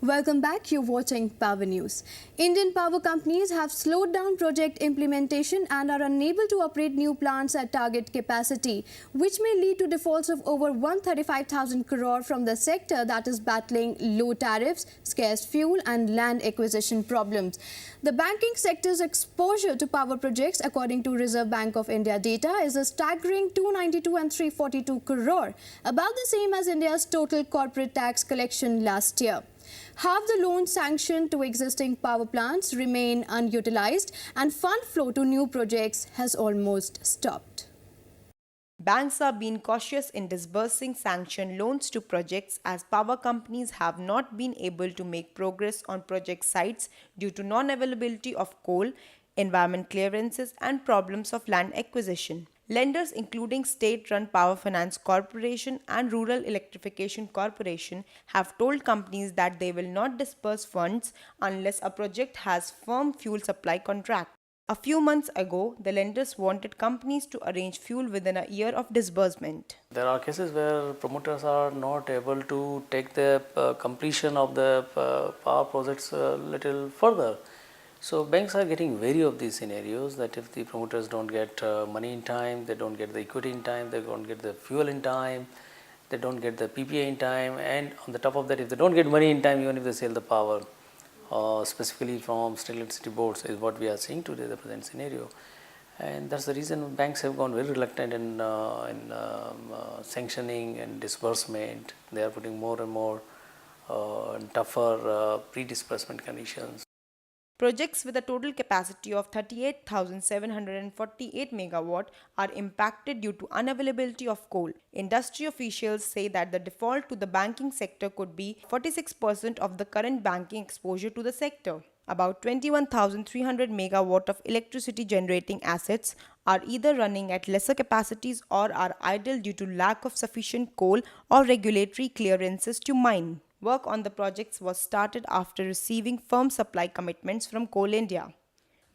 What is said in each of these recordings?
Welcome back. You're watching Power News. Indian power companies have slowed down project implementation and are unable to operate new plants at target capacity, which may lead to defaults of over 135,000 crore from the sector that is battling low tariffs, scarce fuel and land acquisition problems. The banking sector's exposure to power projects, according to Reserve Bank of India data, is a staggering 292 and 342 crore, about the same as India's total corporate tax collection last year. Half the loans sanctioned to existing power plants remain unutilized, and fund flow to new projects has almost stopped. Banks are being cautious in disbursing sanctioned loans to projects as power companies have not been able to make progress on project sites due to non-availability of coal, environment clearances and problems of land acquisition. Lenders including state-run Power Finance Corporation and Rural Electrification Corporation have told companies that they will not disburse funds unless a project has firm fuel supply contract. A few months ago, the lenders wanted companies to arrange fuel within a year of disbursement. There are cases where promoters are not able to take the completion of the power projects a little further. So banks are getting wary of these scenarios that if the promoters don't get money in time, they don't get the equity in time, they don't get the fuel in time, they don't get the PPA in time, and on the top of that, if they don't get money in time, even if they sell the power, specifically from state electricity boards, is what we are seeing today, the present scenario. And that's the reason banks have gone very reluctant in sanctioning and disbursement. They are putting more and more tougher pre-disbursement conditions. Projects with a total capacity of 38,748 megawatt are impacted due to unavailability of coal. Industry officials say that the default to the banking sector could be 46% of the current banking exposure to the sector. About 21,300 megawatt of electricity generating assets are either running at lesser capacities or are idle due to lack of sufficient coal or regulatory clearances to mine. Work on the projects was started after receiving firm supply commitments from Coal India.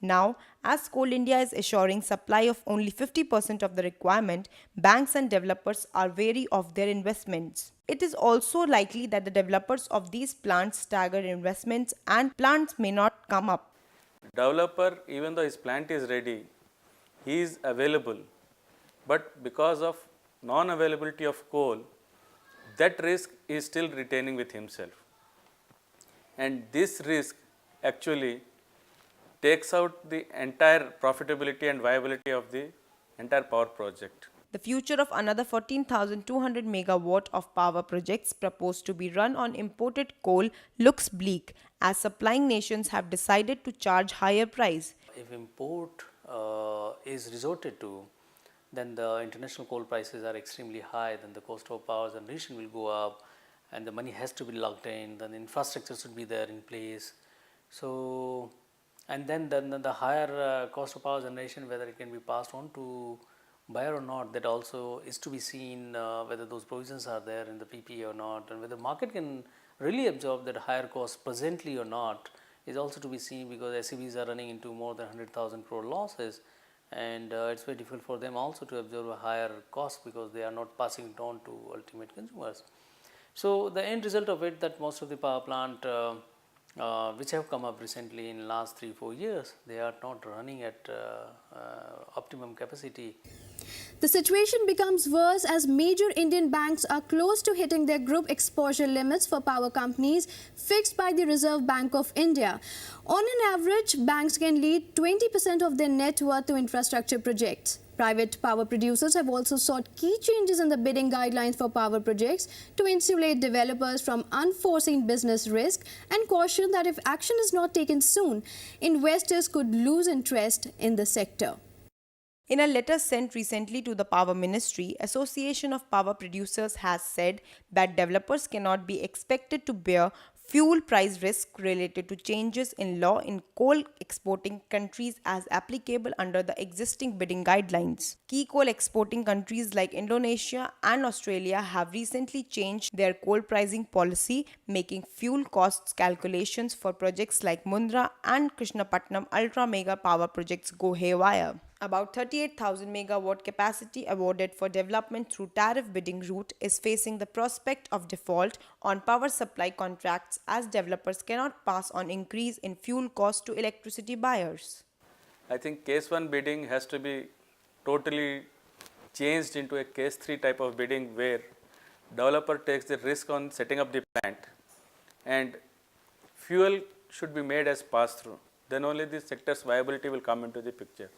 Now, as Coal India is assuring supply of only 50% of the requirement, banks and developers are wary of their investments. It is also likely that the developers of these plants stagger investments and plants may not come up. Developer, even though his plant is ready, he is available, but because of non-availability of coal, that risk is still retaining with himself. And this risk actually takes out the entire profitability and viability of the entire power project. The future of another 14,200 megawatt of power projects proposed to be run on imported coal looks bleak as supplying nations have decided to charge higher price. If import is resorted to, then the international coal prices are extremely high, then the cost of power generation will go up and the money has to be locked in, then the infrastructure should be there in place. So, and then the higher cost of power generation, whether it can be passed on to buyer or not, that also is to be seen, whether those provisions are there in the PPA or not, and whether market can really absorb that higher cost presently or not is also to be seen, because SEBs are running into more than 100,000 crore losses, and it's very difficult for them also to absorb a higher cost because they are not passing it on to ultimate consumers. So the end result of it, that most of the power plant which have come up recently in last 3-4 years, they are not running at optimum capacity. The situation becomes worse as major Indian banks are close to hitting their group exposure limits for power companies fixed by the Reserve Bank of India. On an average, banks can lead 20% of their net worth to infrastructure projects. Private power producers have also sought key changes in the bidding guidelines for power projects to insulate developers from unforeseen business risk and caution that if action is not taken soon, investors could lose interest in the sector. In a letter sent recently to the Power Ministry, Association of Power Producers has said that developers cannot be expected to bear fuel price risk related to changes in law in coal exporting countries as applicable under the existing bidding guidelines. Key coal exporting countries like Indonesia and Australia have recently changed their coal pricing policy, making fuel costs calculations for projects like Mundra and Krishnapatnam ultra mega power projects go haywire. About 38,000 megawatt capacity awarded for development through tariff bidding route is facing the prospect of default on power supply contracts as developers cannot pass on increase in fuel cost to electricity buyers. I think case 1 bidding has to be totally changed into a case 3 type of bidding where developer takes the risk on setting up the plant and fuel should be made as pass through. Then only the sector's viability will come into the picture.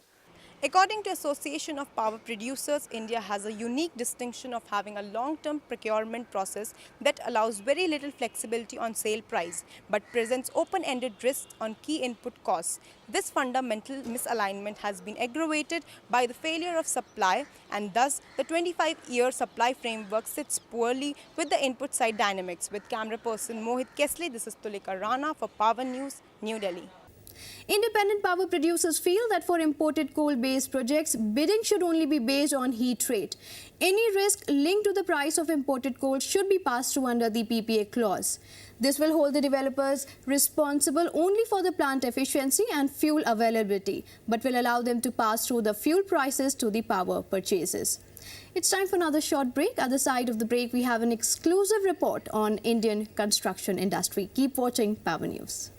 According to Association of Power Producers, India has a unique distinction of having a long-term procurement process that allows very little flexibility on sale price but presents open-ended risks on key input costs. This fundamental misalignment has been aggravated by the failure of supply, and thus the 25-year supply framework sits poorly with the input side dynamics. With camera person Mohit Kesle, this is Tulika Rana for Power News, New Delhi. Independent power producers feel that for imported coal-based projects, bidding should only be based on heat rate. Any risk linked to the price of imported coal should be passed through under the PPA clause. This will hold the developers responsible only for the plant efficiency and fuel availability, but will allow them to pass through the fuel prices to the power purchases. It's time for another short break. At the side of the break, we have an exclusive report on Indian construction industry. Keep watching Power News.